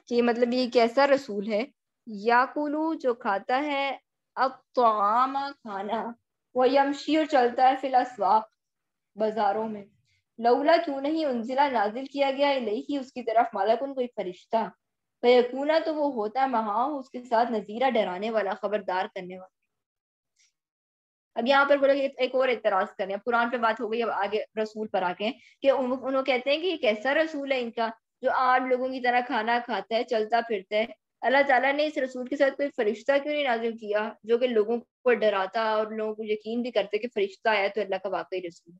کہ مطلب یہ کیسا رسول ہے، یاکلو، جو کھاتا ہے، الطعام، کھانا، وہ یمشی، اور چلتا ہے، فی الاسواق، بازاروں میں، لولا، کیوں نہیں، انزلہ، نازل کیا گیا، الیہ، اس کی طرف، ملکن، کوئی فرشتہ، فیکونا، تو وہ ہوتا ہے، مہاں، اس کے ساتھ، نذیرہ، ڈرانے والا، خبردار کرنے والا. اب یہاں پر وہ لوگ ایک اور اعتراض کر رہے ہیں. قرآن پہ بات ہو گئی، اب آگے رسول پر آ کے کہ انہوں کہتے ہیں کہ یہ کیسا رسول ہے ان کا جو عام لوگوں کی طرح کھانا کھاتا ہے، چلتا پھرتا ہے. اللہ تعالیٰ نے اس رسول کے ساتھ کوئی فرشتہ کیوں نہیں نازل کیا جو کہ لوگوں کو ڈراتا اور لوگوں کو یقین بھی کرتے کہ فرشتہ آیا تو اللہ کا واقعی رسول ہے.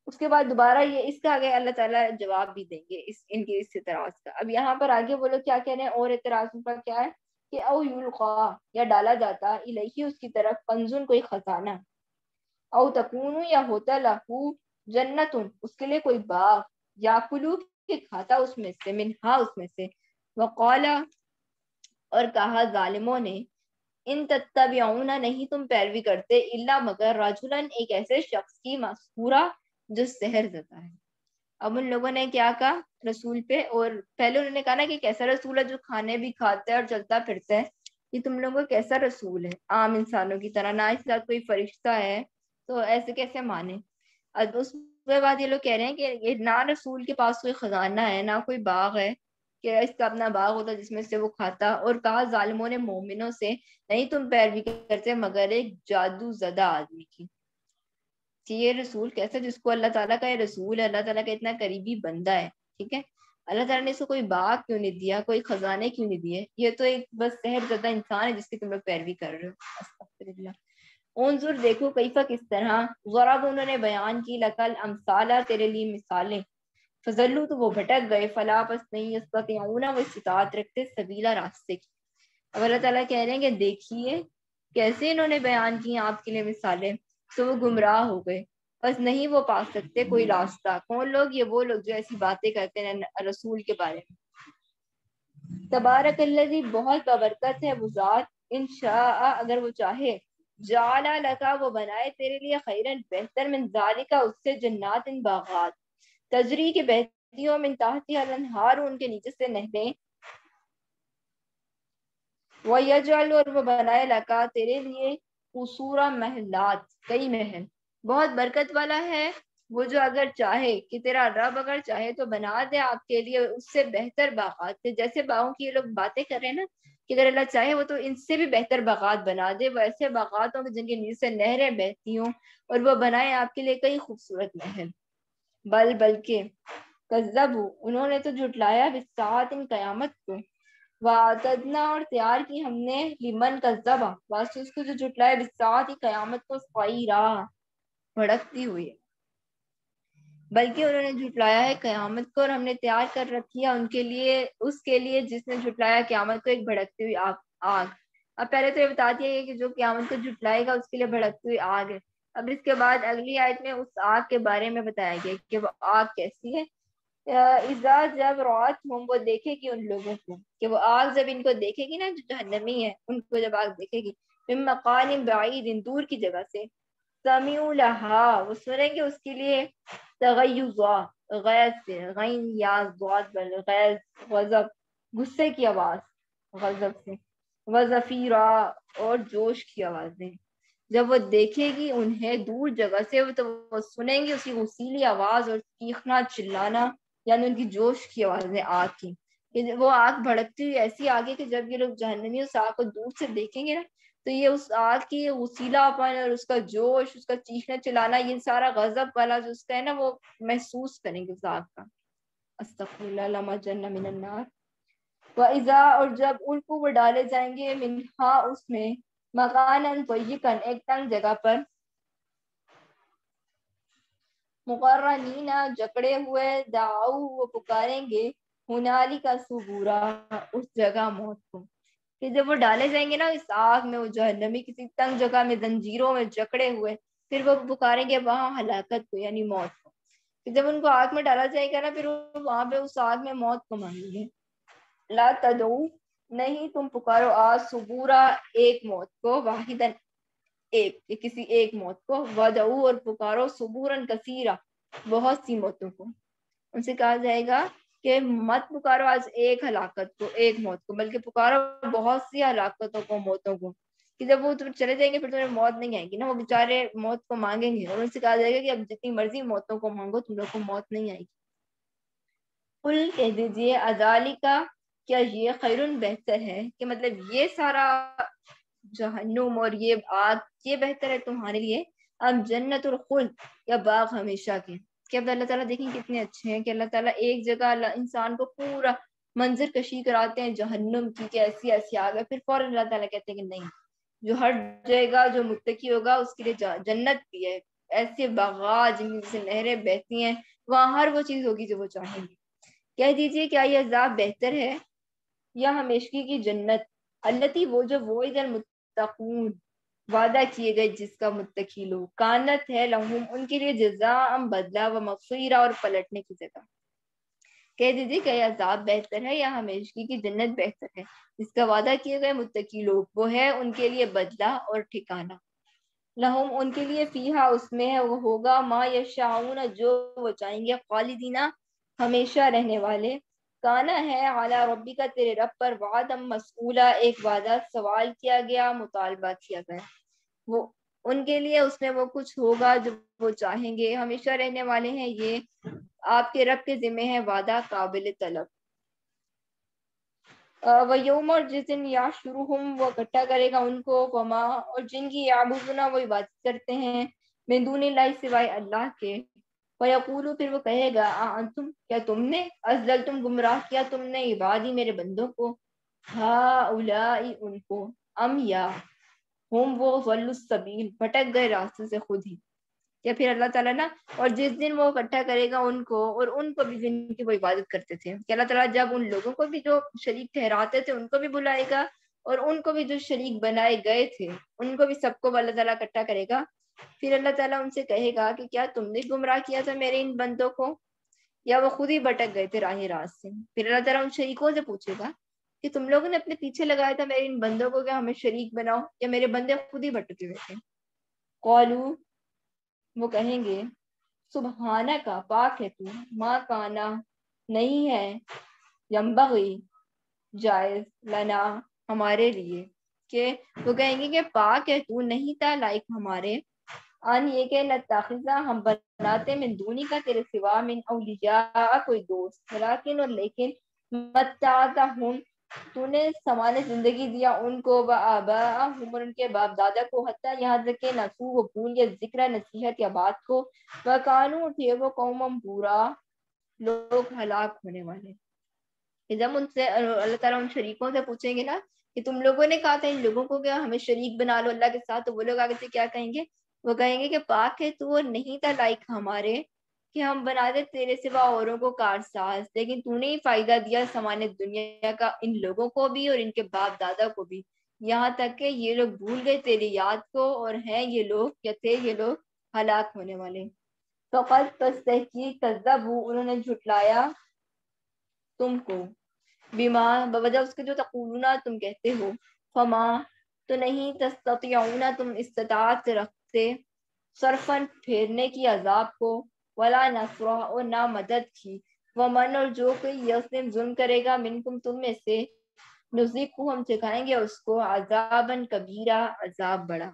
اس کے بعد دوبارہ یہ اس کا آگے اللہ تعالیٰ جواب بھی دیں گے ان کے اس اعتراض کا. اب یہاں پر آگے وہ لوگ کیا کہہ رہے ہیں، اور اعتراض ان کا کیا ہے کہ او یلقا، یا ڈالا جاتا، الیہ، اس کی طرف، کنزن، کوئی خزانہ، او تکون، یا ہوتا، لہو، جنتن، اس کے لیے کوئی باغ، یاکلو، کہ کھاتا اس میں سے، منہا، اس میں سے. وقالا، اور کہا ظالموں نے، ان تتبعون، نہیں تم پیروی کرتے، الا، مگر، رجلا، ایک ایسے شخص کی، مسحورا، جو سحر زدہ ہے. اب ان لوگوں نے کیا کہا رسول پہ، اور پہلے انہوں نے کہا نا کہ کیسا رسول ہے جو کھانے بھی کھاتا ہے اور چلتا پھرتا ہے، کہ تم لوگوں کا کیسا رسول ہے، عام انسانوں کی طرح، نہ اس کے ساتھ کوئی فرشتہ ہے، تو ایسے کیسے مانے. اب اس کے بعد یہ لوگ کہہ رہے ہیں کہ یہ نہ رسول کے پاس کوئی خزانہ ہے، نہ کوئی باغ ہے کہ اس کا اپنا باغ ہوتا جس میں سے وہ کھاتا. اور کہا ظالموں نے مومنوں سے، نہیں تم پیروی کرتے مگر ایک جادو زدہ آدمی کی. کہ یہ رسول کیسا، جس کو اللہ تعالیٰ کا یہ رسول ہے، اللہ تعالیٰ کا اتنا قریبی بندہ ہے، ٹھیک ہے، اللہ تعالیٰ نے اس کو کوئی باغ کیوں نہیں دیا، کوئی خزانے کیوں نہیں دیے، یہ تو ایک بس سحر زدہ انسان ہے جس کی تم لوگ پیروی کر رہے ہو. استغفر اللہ. انظر، دیکھو، کیفا، کس طرح، ضرب، انہوں نے بیان کی، لکل امثالہ، تیرے لیے مثالیں، فضلوا، تو وہ بھٹک گئے، فلا، پس نہیں، یستطیعون، وہ استطاعت رکھتے، سبیلا، راستے کی. اب اللہ تعالیٰ کہہ رہے ہیں کہ دیکھیے کیسے انہوں نے بیان کی آپ کے لیے مثالیں، تو وہ گمراہ ہو گئے، بس نہیں وہ پا سکتے کوئی راستہ. کون لوگ؟ یہ وہ لوگ جو ایسی باتیں کرتے ہیں رسول کے بارے میں. تبارک الذی، بہت بابرکت ہے وہ ذات، ان شاء، اگر وہ چاہے، جعل لکا، وہ بنائے تیرے لیے، خیرن، بہتر، من ذالک، اس سے، جنات، باغات، تجری، کے بہتیوں، من تحتها الانہار، ان کے نیچے سے نہریں، وَيَجْعَلُ، اور وہ بنائے، لکا، تیرے لیے، قصورا، محلات، کئی محل. بہت برکت والا ہے وہ جو اگر چاہے، کہ تیرا رب اگر چاہے تو بنا دے آپ کے لیے اس سے بہتر باغات. جیسے باغوں کی یہ لوگ باتیں کر رہے ہیں نا، کہ اگر اللہ چاہے وہ تو ان سے بھی بہتر باغات بنا دے، وہ ایسے باغات ہوں جن کے نیچے سے نہریں بہتی ہوں، اور وہ بنائے آپ کے لیے کئی خوبصورت محل. بلکہ کذبوا، انہوں نے تو جھٹلایا، بالساعۃ، قیامت کو، وَأَعْتَدْنَا، اور تیار کی ہم نے، لمن کذب، واسطے اس کو جو جھٹلائے، بالساعۃ، قیامت کو، سعیرا، بھڑکتی ہوئی. بلکہ انہوں نے جھٹلایا ہے قیامت کو، اور ہم نے تیار کر رکھی ہے ان کے لیے، اس کے لیے جس نے جھٹلایا قیامت کو، ایک بھڑکتی ہوئی آگ. اب پہلے تو یہ بتا دیا گیا کہ جو قیامت کو جھٹلائے گا اس کے لیے بھڑکتی ہوئی آگ ہے. اب اس کے بعد اگلی آیت میں اس آگ کے بارے میں بتایا گیا کہ وہ آگ کیسی ہے. اذا، جب، رات ہم، وہ دیکھے گی ان لوگوں کو، کہ وہ آگ جب ان کو دیکھے گی نا، جو جہنمی ہے ان کو جب آگ دیکھے گی، من مقام بعید، دور کی جگہ سے، سمیعوا لہا، وہ سنیں گے اس کے لیے، تغیظا، غیظ سے، غین یا ضاد بل، غیظ، غضب، غصے کی آواز، غضب سے، وزفیرا، اور جوش کی آوازیں. جب وہ دیکھے گی انہیں دور جگہ سے، تو وہ سنیں گے اس کی غصیلی آواز اور چیخنا، چلانا، یعنی ان کی جوش کی آوازیں آگ کی. کہ وہ آگ بھڑکتی ہوئی ایسی آگ ہے کہ جب یہ لوگ جہنمی اس آگ کو دور سے دیکھیں گے نا، تو یہ اس آگ کی وسیلہ پن اور اس کا جوش، اس کا چیخنا چلانا، یہ سارا غضب والا جو اس کا ہے نا وہ محسوس کریں گے اس آگ کا. استغفر اللہ لما جن من النار. وَإِذَا اور جب ان کو وہ ڈالے جائیں گے منہا اس میں مکاناً ضیقاً ایک تنگ جگہ پر، مقرنین جکڑے ہوئے، دعو وہ پکاریں گے ہنالک ثبورا اس جگہ موت کو. کہ جب وہ ڈالے جائیں گے نا اس آگ میں، وہ جہنمی کسی تنگ جگہ میں زنجیروں میں جکڑے ہوئے، پھر وہ پکاریں گے وہاں ہلاکت کو یعنی موت کو. کہ جب ان کو آگ میں ڈالا جائے گا نا پھر وہ وہاں پہ اس آگ میں موت کو مانگیں گے. لا تدعو نہیں تم پکارو آج صبورا ایک موت کو، واحدن ایک کسی ایک موت کو، ودعو اور پکارو صبورن کثیرا بہت سی موتوں کو. ان سے کہا جائے گا کہ مت پکارو آج ایک ہلاکت کو، ایک موت کو، بلکہ پکارو بہت سی ہلاکتوں کو، موتوں کو. کہ جب وہ تم چلے جائیں گے پھر تمہیں موت نہیں آئے گی نا، وہ بیچارے موت کو مانگیں گے اور ان سے کہا جائے گا کہ اب جتنی مرضی موتوں کو مانگو تم لوگ کو موت نہیں آئے گی. قل کہہ دیجیے اذالک کیا یہ خیرن بہتر ہے، کہ مطلب یہ سارا جہنم اور یہ آگ یہ بہتر ہے تمہارے لیے، ام جنت الخلد یا باغ ہمیشہ کے. کہ اب اللہ تعالیٰ دیکھیں کتنے اچھے ہیں کہ اللہ تعالیٰ ایک جگہ انسان کو پورا منظر کشی کراتے ہیں جہنم کی کہ ایسی ایسی آگ ہے، پھر فوراً اللہ تعالیٰ کہتے ہیں کہ نہیں، جو ہٹ جائے گا جو متقی ہوگا اس کے لیے جنت بھی ہے، ایسے باغات جن سے نہریں بہتی ہیں، وہاں ہر وہ چیز ہوگی جو وہ چاہیں گے. کہہ دیجیے کیا یہ عذاب بہتر ہے یا ہمیشگی کی جنت، التی وہ جو وعد المتقون وعدہ کیے گئے جس کا متقی لوگ، کانت ہے لہم ان کے لیے جزاء بدلہ و مغفرہ اور پلٹنے کی جگہ. کہہ دیجیے کہ یہ عذاب بہتر ہے یا ہمیشگی کی جنت بہتر ہے جس کا وعدہ کیے گئے متقی لوگ، وہ ہے ان کے لیے بدلہ اور ٹھکانہ. لہم ان کے لیے فیہا اس میں ہے وہ ہوگا ما یشاؤون جو وہ چاہیں گے، خالدینہ ہمیشہ رہنے والے. کانا ہے اعلی ربی کا تیرے رب پر وعدم مسئولہ ایک وعدہ سوال کیا گیا، مطالبہ کیا گیا. وہ ان کے لیے اس میں وہ کچھ ہوگا جو وہ چاہیں گے، ہمیشہ رہنے والے ہیں، یہ آپ کے رب کے ذمہ ہے وعدہ قابل طلب. وَيَوْمَ اور جس دن یحشرہم وہ اکٹھا کرے گا ان کو، وما اور جن کی یعبدون وہ عبادت کرتے ہیں من دون اللہ سوائے اللہ کے، وَيَقُولُ پھر وہ کہے گا انتم کیا تم نے ازللتم گمراہ کیا تم نے عبادی میرے بندوں کو، ہؤلاء ان کو، ام یا ہم وہ ضلوا السبیل بھٹک گئے راستے سے خود ہی. یا پھر اللہ تعالیٰ نا اور جس دن وہ اکٹھا کرے گا ان کو اور ان کو بھی جن کی وہ عبادت کرتے تھے، کہ اللہ تعالیٰ جب ان لوگوں کو بھی جو شریک ٹھہراتے تھے ان کو بھی بلائے گا اور ان کو بھی جو شریک بنائے گئے تھے ان کو بھی سب کو اللہ تعالیٰ اکٹھا کرے گا. پھر اللہ تعالیٰ ان سے کہے گا کہ کیا تم نے گمراہ کیا تھا میرے ان بندوں کو یا وہ خود ہی بھٹک گئے تھے راہ راست سے. پھر اللہ تعالیٰ ان شریکوں سے پوچھے گا کہ تم لوگوں نے اپنے پیچھے لگایا تھا میرے ان بندوں کو، کیا ہمیں شریک بناؤ یا میرے بندے خود ہی بھٹکے ہوئے تھے. قالو وہ کہیں گے سبحانہ کا پاک ہے تو، ما کانا نہیں ہے، ینبغی جائز، لنا ہمارے لیے، کہ وہ کہیں گے کہ پاک ہے تو، نہیں تھا لائق ہمارے، ان یہ کہ نتخذہ ہم بناتے من دونی کا تیرے سوا من اولیاء کوئی دوست، لیکن اور لیکن متعتہم تو نے سامان زندگی دیا ان کو، وآباءہم اور ان کے باپ دادا کو، حتیٰ یہاں تک کہ نسو وہ بھول گئے ذکر نصیحت یا بات کو، وکانو تھے وہ قوم برا لوگ ہلاک ہونے والے. کہ جب ان سے اللہ تعالیٰ ان شریکوں سے پوچھیں گے نا کہ تم لوگوں نے کہا تھا ان لوگوں کو کیا ہمیں شریک بنا لو اللہ کے ساتھ، تو وہ لوگ آگے سے کیا کہیں گے، وہ کہیں گے کہ پاک ہے تو نہیں تھا لائق ہمارے کہ ہم بنا دے تیرے سوا اوروں کو کارساز، لیکن تو نے ہی فائدہ دیا سامان دنیا کا ان لوگوں کو بھی اور ان کے باپ دادا کو بھی، یہاں تک کہ یہ لوگ بھول گئے تیری یاد کو اور ہیں یہ لوگ یا تھے یہ لوگ ہلاک ہونے والے. فقط پس تحقیق کذبوا انہوں نے جھٹلایا تم کو، بما بوجہ اس کے جو تقولون تم کہتے ہو، فما تو نہیں تستطيعون تم استطاعت رکھتے، صرفاً پھیرنے کی عذاب کو، ولا نصرا اور نہ مدد کی، ومن اور جو کوئی یظلم ظلم کرے گا منکم تم میں سے، نذیقہ ہم چکھائیں گے اس کو عذاباً کبیرہ عذاب بڑا.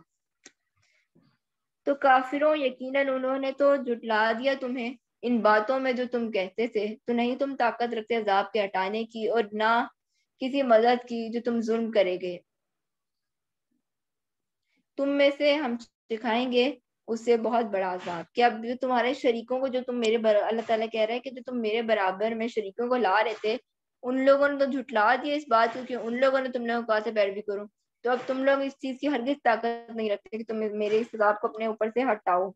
تو کافروں یقیناً انہوں نے تو جھٹلا دیا تمہیں ان باتوں میں جو تم کہتے تھے، تو نہیں تم طاقت رکھتے عذاب کے ہٹانے کی اور نہ کسی مدد کی جو تم ظلم کرے گے. تم میں سے ہم سکھائیں گے اس سے بہت بڑا عذاب، کہ اب جو تمہارے شریکوں کو جو تم میرے اللہ تعالیٰ کہہ رہے ہیں کہ جو تم میرے برابر میں شریکوں کو لا رہے تھے، ان لوگوں نے تو جھٹلا دیا اس بات کو کہ ان لوگوں نے تم لوگوں کو کہا تھا پیروی کرو، تو اب تم لوگ اس چیز کی ہرگز طاقت نہیں رکھتے کہ تم میرے اس عذاب کو اپنے اوپر سے ہٹاؤ۔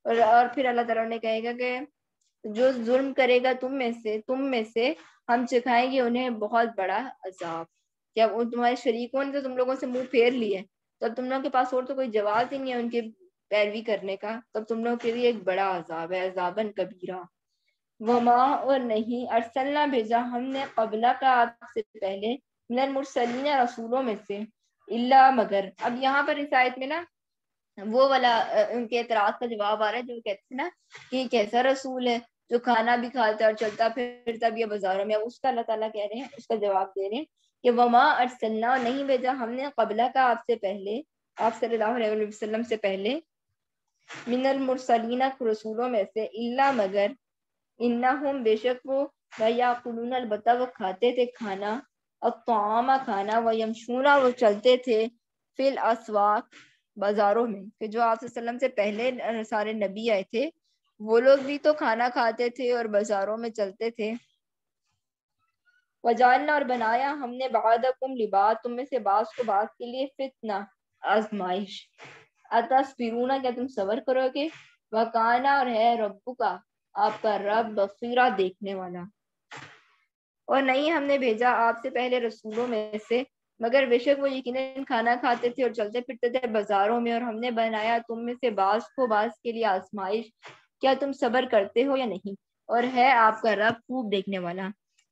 اور پھر اللہ تعالیٰ نے کہے گا کہ جو ظلم کرے گا تم میں سے ہم سکھائیں گے انہیں بہت بڑا عذاب، کہ اب ان تمہارے شریکوں نے تو تم لوگوں سے منہ پھیر لیے، تو اب تم لوگوں کے پاس اور تو کوئی جواز ہی نہیں ہے ان کے پیروی کرنے کا، تب تم لوگوں کے لیے ایک بڑا عذاب ہے، عذابًا کبیرہ۔ وما اور نہیں ارسلنا بھیجا ہم نے قبلہ کا آپ سے پہلے من المرسلین رسولوں میں سے الا مگر، اب یہاں پر اس آیت میں نا وہ والا ان کے اعتراض کا جواب آ رہا ہے جو کہتے ہیں نا کہ یہ کیسا رسول ہے جو کھانا بھی کھاتا ہے اور چلتا پھرتا بھی ہے بازاروں میں، اب اس کا اللہ تعالیٰ کہہ رہے ہیں، اس کا جواب دے رہے ہیں کہ وما ارسلنا نہیں بھیجا ہم نے قبلہ کا آپ سے پہلے، آپ صلی اللہ علیہ وسلم سے پہلے من المرسلین رسولوں میں سے الا مگر انہم بے شک وہ یاکلون البتہ وہ کھاتے تھے کھانا، الطعام کھانا، ویمشون وہ چلتے تھے فی الاسواق بازاروں میں، کہ جو آپ صلی اللہ علیہ وسلم سے پہلے سارے نبی آئے تھے وہ لوگ بھی تو کھانا کھاتے تھے اور بازاروں میں چلتے تھے۔ وجعلنا اور بنایا ہم نے بعضکم لبعض تم میں سے بعض کو بعض کے لیے فتنہ آزمائش، اتصبرون کیا تم صبر کرو گے، وکانا اور ہے ربک آپ کا رب بصیرہ دیکھنے والا۔ اور نہیں ہم نے بھیجا آپ سے پہلے رسولوں میں سے مگر بے شک وہ یقیناً کھانا کھاتے تھے اور چلتے پھرتے تھے بازاروں میں، اور ہم نے بنایا تم میں سے بعض کو بعض کے لیے آزمائش، کیا تم صبر کرتے ہو یا نہیں، اور ہے آپ کا رب خوب دیکھنے والا۔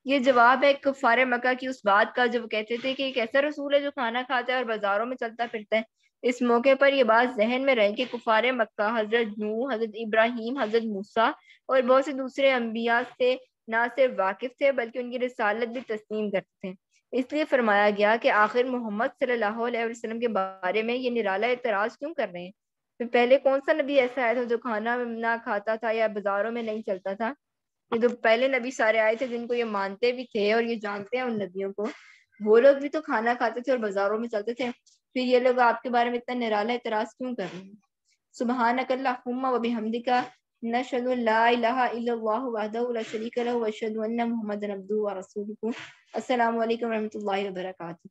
یہ جواب ہے کفار مکہ کی اس بات کا جو وہ کہتے تھے کہ ایک ایسا رسول ہے جو کھانا کھاتا ہے اور بازاروں میں چلتا پھرتا ہے۔ اس موقع پر یہ بات ذہن میں رہے کہ کفار مکہ حضرت نوح، حضرت ابراہیم، حضرت موسیٰ اور بہت سے دوسرے انبیاء سے نہ صرف واقف تھے بلکہ ان کی رسالت بھی تسلیم کرتے تھے، اس لیے فرمایا گیا کہ آخر محمد صلی اللہ علیہ وسلم کے بارے میں یہ نرالا اعتراض کیوں کر رہے ہیں؟ پھر پہلے کون سا نبی ایسا آیا تھا جو کھانا نہ کھاتا تھا یا بازاروں میں نہیں چلتا تھا؟ یہ تو پہلے نبی سارے آئے تھے جن کو یہ مانتے بھی تھے اور یہ جانتے ہیں ان نبیوں کو، وہ لوگ بھی تو کھانا کھاتے تھے اور بازاروں میں چلتے تھے، پھر یہ لوگ آپ کے بارے میں اتنا نرالا اعتراض کیوں کر رہے ہیں؟ سبحانک اللہم وبحمدک نشہد ان لا الہ الا اللہ وحدہ لا شریک لہ واشہد ان محمدا عبدہ ورسولہ۔ السلام علیکم ورحمۃ اللہ وبرکاتہ۔